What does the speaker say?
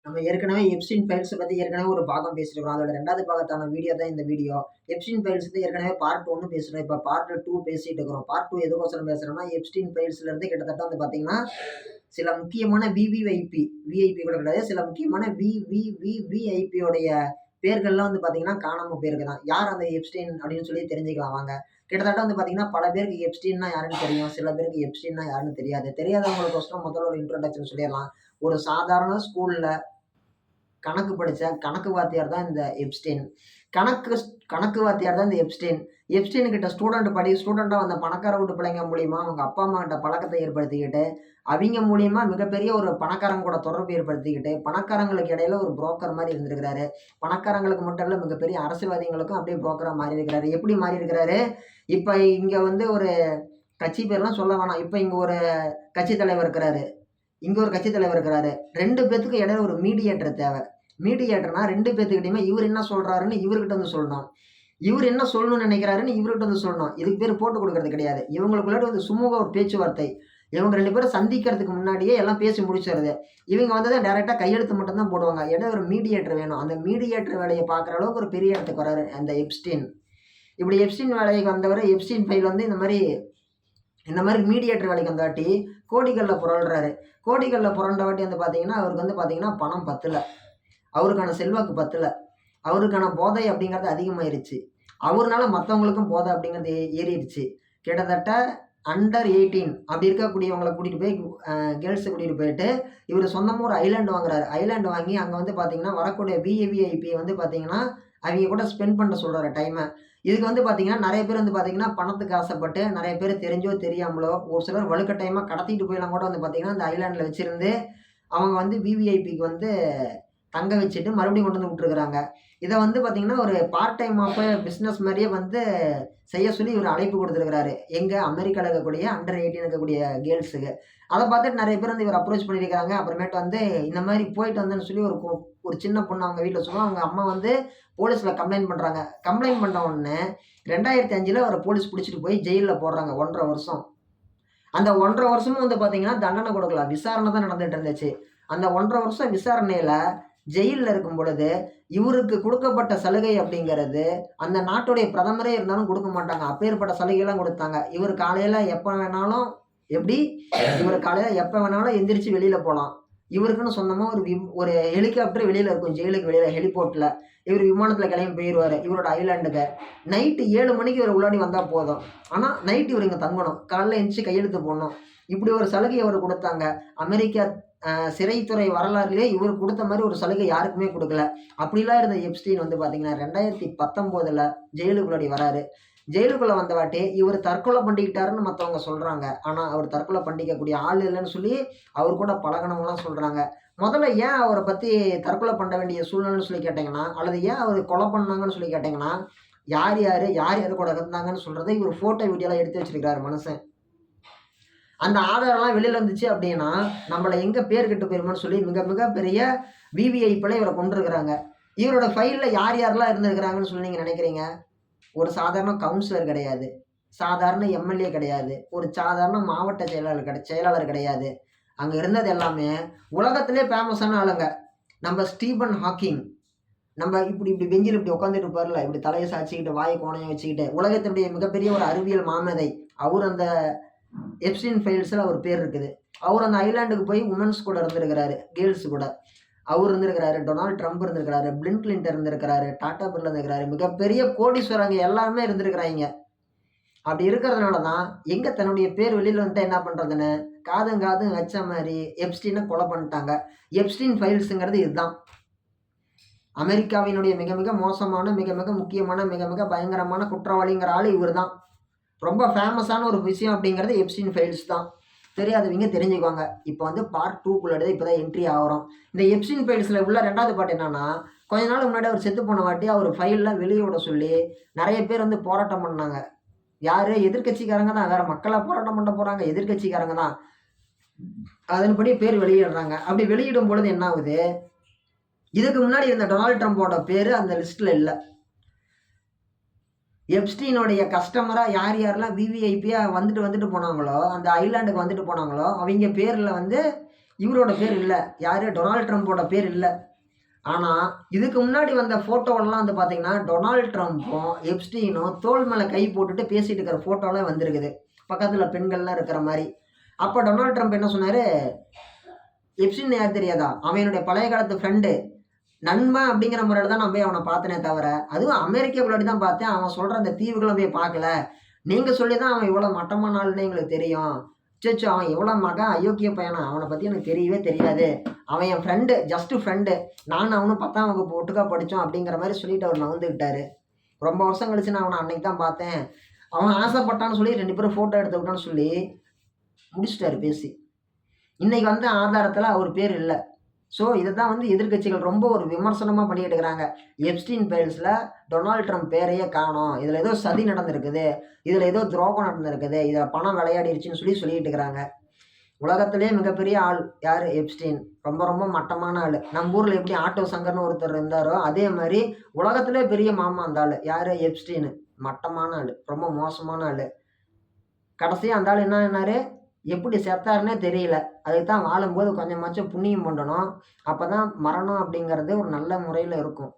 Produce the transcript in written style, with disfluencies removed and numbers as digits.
நம்ம ஏற்கனவே எப்ஸ்டீன் ஃபைல்ஸை பற்றி ஏற்கனவே ஒரு பாகம் பேசியிருக்கிறோம். அதோட 2வது பாகத்தான வீடியோ தான் இந்த வீடியோ. எப்ஸ்டீன் ஃபைல்ஸ் வந்து ஏற்கனவே பார்ட் 1 பேசுறோம். இப்போ பார்ட் 2 பேசிட்டு இருக்கிறோம். பார்ட் 2 எதுக்கோசரம் பேசுறோம்னா, எப்ஸ்டீன் ஃபைல்ஸ்ல இருந்து கிட்டத்தட்ட வந்து பார்த்தீங்கன்னா, சில முக்கியமான விஐபி கூட கிடையாது. சில முக்கியமான விஐபியோடைய பேர்கள்லாம் வந்து பார்த்தீங்கன்னா, காணாம போயிருக்குதாம். யார் அந்த எப்ஸ்டீன் அப்படின்னு சொல்லி தெரிஞ்சுக்கலாம் வாங்க. கிட்டத்தட்ட வந்து பார்த்தீங்கன்னா, பல பேருக்கு எப்ஸ்டீன்னா யாருன்னு தெரியும். சில பேருக்கு எப்ஸ்டீன்னா யாருன்னு தெரியாது. தெரியாதவங்களுக்கோசரம் முதல்ல ஒரு இன்ட்ரோடக்ஷன் சொல்லிடலாம். ஒரு சாதாரண ஸ்கூல்ல கணக்கு படிச்ச கணக்கு வாத்தியார் தான் இந்த எப்ஸ்டீன். கணக்கு கணக்கு வாத்தியார் தான் இந்த எப்ஸ்டீன். எப்ஸ்டீன் கிட்ட ஸ்டூடெண்ட்டா வந்த பணக்கார வீட்டு பிள்ளைங்க மூலியமா அவங்க அப்பா, அம்மா கிட்ட பழக்கத்தை ஏற்படுத்திக்கிட்டு, அவிங்க மூலியமா மிகப்பெரிய ஒரு பணக்காரங்க கூட தொடர்பு ஏற்படுத்திக்கிட்டு, பணக்காரங்களுக்கு இடையில ஒரு புரோக்கர் மாரி இருந்திருக்கிறாரு. பணக்காரங்களுக்கு மட்டும் இல்ல, மிகப்பெரிய அரசியல்வாதிகளுக்கும் அப்படியே புரோக்கரா மாறியிருக்கிறாரு. எப்படி மாறியிருக்கிறாரு? இப்ப இங்க வந்து ஒரு கட்சி பேர்லாம் சொல்ல வேணாம். இப்ப இங்க ஒரு கட்சி தலைவர் இருக்கிறாரு. இங்க ஒரு கட்சி தலைவர் இருக்கிறாரு. 2 பேத்துக்கும் இடையில ஒரு மீடியேட்டர் தேவை. மீடியேட்டர்னா 2 பேத்துக்கிட்டயுமே இவரு என்ன சொல்றாருன்னு இவர்கிட்ட வந்து சொல்லணும். இவரு என்ன சொல்லணும்னு நினைக்கிறாருன்னு இவர்கிட்ட வந்து சொல்லணும். இதுக்கு பேரு போட்டு குடுக்குறது கிடையாது. இவங்களுக்குள்ளார வந்து சுமூக ஒரு பேச்சுவார்த்தை. இவங்க 2 பேரும் சந்திக்கிறதுக்கு முன்னாடியே எல்லாம் பேசி முடிச்சிறது. இவங்க வந்தது டைரக்ட்டா கையெழுத்து மட்டும் தான் போடுவாங்க. இடையில ஒரு மீடியேட்டர் வேணும். அந்த மீடியேட்டர் வேலைய பார்க்குற அளவுக்கு ஒரு பெரிய இடத்துக்கு வராரு அந்த எப்ஸ்டீன். இப்படி எப்ஸ்டீன் வேலைக்கு வந்தவரு எப்ஸ்டீன் ஃபைல் வந்து இந்த மாரி மீடியேட்டர் வேலைக்கு வந்தாட்டி கோடிகள்ல புரள்றாரு. கோடிகள்ல புரண்டவாட்டி வந்து பார்த்தீங்கன்னா, அவருக்கு வந்து பார்த்தீங்கன்னா பணம் பத்தல. அவருக்கான செல்வாக்கு பத்தல. அவருக்கான போதை அப்படிங்கிறது அதிகமாயிருச்சு. அவருனால மத்தவங்களுக்கும் போதை அப்படிங்கிறது ஏறிடுச்சு. கிட்டத்தட்ட அண்டர் 18 அப்படி இருக்கக்கூடியவங்கள கூட்டிட்டு போய் கேர்ல்ஸ கூட்டிட்டு போயிட்டு, இவரு சொந்தமா ஒரு ஐலேண்ட் வாங்குறாரு. ஐலேண்ட் வாங்கி அங்க வந்து பார்த்தீங்கன்னா, வரக்கூடிய விஐபி வந்து பார்த்தீங்கன்னா, அவிங்க கூட ஸ்பெண்ட் பண்ண சொல்றாரு டைம. இதுக்கு வந்து பார்த்தீங்கன்னா, நெறைய பேர் வந்து பார்த்தீங்கன்னா, பணத்துக்கு ஆசைப்பட்டு நெறைய பேர் தெரிஞ்சோ, தெரியாமலோ ஒரு சிலர் வலுக்கட்டாயமா கடத்திட்டு போய்லாம் கூட வந்து பார்த்தீங்கன்னா, அந்த ஐலேண்ட்ல வச்சிருந்து அவங்க வந்து விவிஐபிக்கு வந்து தங்க வச்சுட்டு மறுபடியும் கொண்டு வந்து விட்டுருக்காங்க. இத வந்து பார்த்தீங்கன்னா, ஒரு பார்ட் டைம் ஆஃப் பிசினஸ் மாரியே வந்து செய்ய சொல்லி இவரு அழைப்பு குடுத்துருக்காரு. எங்க அமெரிக்கால இருக்கக்கூடிய அண்டர் 18 இருக்கக்கூடிய கேர்ல்ஸுக்கு. அத பார்த்துட்டு நெறைய பேர் வந்து இவர அப்ரோச் பண்ணியிருக்காங்க. அப்புறமேட்டு வந்து இந்த மாரி போயிட்டு வந்தேன்னு சொல்லி ஒரு சின்ன பொண்ணு அவங்க வீட்ல சொல்லும். அவங்க அம்மா வந்து போலீஸ்ல கம்ப்ளைண்ட் பண்றாங்க. கம்ப்ளைண்ட் பண்ண உடனே 2005ல அவர போலீஸ் புடிச்சுட்டு போய் ஜெயில்ல போடுறாங்க 1 1/2 வருஷம். அந்த 1 1/2 வருஷமும் வந்து பார்த்தீங்கன்னா, தண்டனை குடுக்கல. விசாரணை தான் நடந்துட்டு இருந்துச்சு. அந்த 1 1/2 வருஷம் விசாரணையில ஜெயில்ல இருக்கும் பொழுது, இவருக்கு குடுக்கப்பட்ட சலுகை அப்படிங்கிறது, அந்த நாட்டுடைய பிரதமரே இருந்தாலும் குடுக்க மாட்டாங்க. அப்பேற்பட்ட சலுகைலாம் குடுத்தாங்க. இவரு காலையில எப்ப வேணாலும் எப்படி? இவரு காலையில எப்ப வேணாலும் எந்திரிச்சு வெளியில போலாம். இவருக்குன்னு சொந்தமா ஒரு ஹெலிகாப்டர் வெளியில இருக்கும். ஜெயிலுக்கு வெளியில ஹெலிபோர்ட்ல. இவரு விமானத்துல கிளம்பி போயிருவாரு. இவரோட ஐலேண்டுக்கு. நைட்டு 7 மணிக்கு இவரு உள்ளாடி வந்தா போதும். ஆனா, நைட் இவரு இங்க தங்கணும். காலைல எந்திரிச்சு கையெழுத்து போடணும். இப்படி ஒரு சலுகை அவரு குடுத்தாங்க. அமெரிக்கா சிறைத்துறை வரலாறுலயே இவரு குடுத்த மாரி ஒரு சலுகை யாருக்குமே குடுக்கல. அப்படிலாம் இருந்த எப்ஸ்டீன் வந்து பார்த்தீங்கன்னா, 2019ல ஜெயிலுக்குள்ளாடி வராரு. ஜெயிலுக்குள்ள வந்தவாட்டி இவரு தற்கொலை பண்ணிக்கிட்டாருன்னு மத்தவங்க சொல்றாங்க. ஆனா, அவரு தற்கொலை பண்ணிக்கக்கூடிய ஆள் இல்லன்னு சொல்லி, அவர் கூட பழகுனவங்கலாம் சொல்றாங்க. முதல்ல ஏன் அவர பத்தி தற்கொலை பண்ண வேண்டிய சூழ்நிலைன்னு சொல்லி கேட்டீங்கன்னா, அல்லது ஏன் அவர கொலை பண்ணாங்கன்னு சொல்லி கேட்டீங்கன்னா, யார் யார் கூட இருந்தாங்கன்னு சொல்றத இவரு ஃபோட்டோ, வீடியோலாம் எடுத்து வச்சிருக்காரு மனுஷன். அந்த ஆதாரம்லாம் வெளில வந்துச்சு அப்படின்னா, நம்மள எங்க பேர் கெட்டு போயிருமோன்னு சொல்லி மிக மிக பெரிய விவிஐபில இவர கொண்டிருக்கிறாங்க. இவரோட ஃபைல்ல யார் யாரெல்லாம் இருந்திருக்கிறாங்கன்னு சொல்லி நீங்க நினைக்கிறீங்க? ஒரு சாதாரண கவுன்சிலர் கிடையாது. சாதாரண எம்எல்ஏ கிடையாது. ஒரு சாதாரண மாவட்ட செயலாளர் கிடையாது. அங்க இருந்தது எல்லாமே உலகத்திலே ஃபேமஸான ஆளுங்க. நம்ம ஸ்டீபன் ஹாக்கிங். நம்ம இப்படி இப்படி பெஞ்சில இப்படி உட்கார்ந்துட்டு இருப்பார்ல, இப்படி தலைய சாய்ச்சுக்கிட்டு, வாய கோணையா வச்சுக்கிட்டு, உலகத்தினுடைய மிகப்பெரிய ஒரு அறிவியல் மாமேதை. அவரு அந்த எப்ஸ்டீன் ஃபைல்ஸ்ல அவர் பேர் இருக்குது. அவர் அந்த ஐலேண்டுக்கு போய் வுமன்ஸ் கூட இருந்திருக்கிறாரு. கேர்ல்ஸ் கூட. அவர் இருந்திருக்கிறாரு. டொனால்ட் ட்ரம்ப் இருந்திருக்கிறாரு. பில் கிளின்டன் இருந்திருக்கிறாரு. டாடா பிர்லா இருந்திருக்கிறாரு. மிகப்பெரிய கோடீஸ்வரங்க எல்லாருமே இருந்திருக்கிறாய்ங்க. அப்படி இருக்கிறதுனால தான், எங்க தன்னுடைய பேர் வெளில வந்துட்டா என்ன பண்றதுன்னு, காதும் காதும் வச்ச மாரி எப்ஸ்டீன கொலை பண்ணிட்டாங்க. எப்ஸ்டீன் ஃபைல்ஸ்ங்கிறது இதுதான். அமெரிக்காவினுடைய மிக மிக மோசமான, மிக மிக முக்கியமான, மிக மிக பயங்கரமான குற்றவாளிங்கிற ஆளு இவரு தான். ரொம்ப ஃபேமஸான ஒரு விஷயம் அப்படிங்கிறது எப்ஸ்டீன் ஃபைல்ஸ் தான். தெரியாதவங்க தெரிஞ்சுக்குவாங்க. இப்போ வந்து பார்ட் 2க்குள்ள இப்போ தான் என்ட்ரி ஆகுறோம். இந்த எப்ஸ்டீன் ஃபைல்ஸ்ல உள்ள 2வது பார்ட் என்னன்னா, கொஞ்ச நாள் முன்னாடி அவர் செத்து போன வாட்டி அவர் ஃபைல்லாம் வெளிய விட சொல்லி நெறைய பேர் வந்து போராட்டம் பண்ணாங்க. யாரு? எதிர்க்கட்சிக்காரங்க தான். வேற மக்களா போராட்டம் பண்ண போறாங்க? எதிர்க்கட்சிக்காரங்க தான். அதன்படி பேர் வெளியிடுறாங்க. அப்படி வெளியிடும் பொழுது என்ன ஆகுது? இதுக்கு முன்னாடி இருந்த டொனால்ட் ட்ரம்போட பேரு அந்த லிஸ்ட்ல இல்ல. எப்ஸ்டீனுடைய கஸ்டமரா யார் யாரெல்லாம் விவிஐபியா வந்துட்டு வந்துட்டு போனாங்களோ, அந்த ஐலேண்டுக்கு வந்துட்டு போனாங்களோ, அவிங்க பேர்ல வந்து இவரோட பேர் இல்ல. யாரு? டொனால்ட் ட்ரம்ப்போட பேர் இல்ல. ஆனா, இதுக்கு முன்னாடி வந்த ஃபோட்டோலாம் வந்து பார்த்தீங்கன்னா, டொனால்ட் ட்ரம்ப்பும், எப்ஸ்டீனும் தோள் மேல கை போட்டுட்டு பேசிட்டு இருக்கிற ஃபோட்டோலாம் வந்திருக்குது. பக்கத்துல பெண்கள்லாம் இருக்கிற மாரி. அப்ப டொனால்ட் ட்ரம்ப் என்ன சொன்னாரு, எப்ஸ்டீன் யார் தெரியாதா? அவன் என்னுடைய பழைய காலத்து ஃப்ரெண்டு. நண்பன் அப்படிங்கிற முறையில தான் நான் போய் அவன பார்த்தனே தவிர, அதுவும் அமெரிக்காவுக்குள்ளாடி தான் பார்த்தேன். அவன் சொல்ற அந்த தீவுகள போய் பார்க்கல. நீங்க சொல்லி தான் அவன் இவ்வளோ மட்டமான ஆளுன்னு எங்களுக்கு தெரியும். அச்சச்சோ! அவன் எவ்வளோ அயோக்கிய பையனா? அவன பத்தி எனக்கு தெரியவே தெரியாது. அவன் என் ஃப்ரெண்டு, ஜஸ்ட் ஃப்ரெண்டு. நானும் அவனும் 10ஆம் வகுப்பு ஒட்டுக்கா படிச்சோம் அப்படிங்கிற மாரி சொல்லிட்டு அவர் நவுந்துக்கிட்டாரு. ரொம்ப வருஷம் கழிச்சு நான் அவன அன்னைக்கு தான் பார்த்தேன். அவன் ஆசைப்பட்டான்னு சொல்லி 2 பேரும் ஃபோட்டோ எடுத்துக்கிட்டோம்னு சொல்லி முடிச்சுட்டாரு பேசி. இன்னைக்கு வந்த ஆதாரத்துல அவர் பேர் இல்ல. ஸோ, இதத்தான் வந்து எதிர்க்கட்சிகள் ரொம்ப ஒரு விமர்சனமா பண்ணிட்டு இருக்கிறாங்க. எப்ஸ்டீன் ஃபைல்ஸ்ல டொனால்ட் ட்ரம்ப் பேரையே காணோம். இதுல ஏதோ சதி நடந்திருக்குது. இதுல ஏதோ துரோகம் நடந்திருக்குது. இதுல பணம் விளையாடிருச்சுன்னு சொல்லி சொல்லிட்டு இருக்கிறாங்க. உலகத்திலேயே மிகப்பெரிய ஆள் யாரு? எப்ஸ்டீன். ரொம்ப ரொம்ப மட்டமான ஆளு. நம்ம ஊர்ல எப்படி ஆட்டோ சங்கர்ன்னு ஒருத்தர் இருந்தாரோ, அதே மாரி உலகத்திலே பெரிய மாமா அந்த ஆளு. யாரு? எப்ஸ்டீன். மட்டமான ஆளு. ரொம்ப மோசமான ஆளு. கடைசியா அந்த ஆளு என்ன ஆனாரு? எப்படி செத்தாருன்னே தெரியல. அதுக்கு தான் வாழும்போது கொஞ்சமாச்சும் புண்ணியம் பண்ணணும். அப்பதான் மரணம் அப்படிங்கிறது ஒரு நல்ல முறையில இருக்கும்.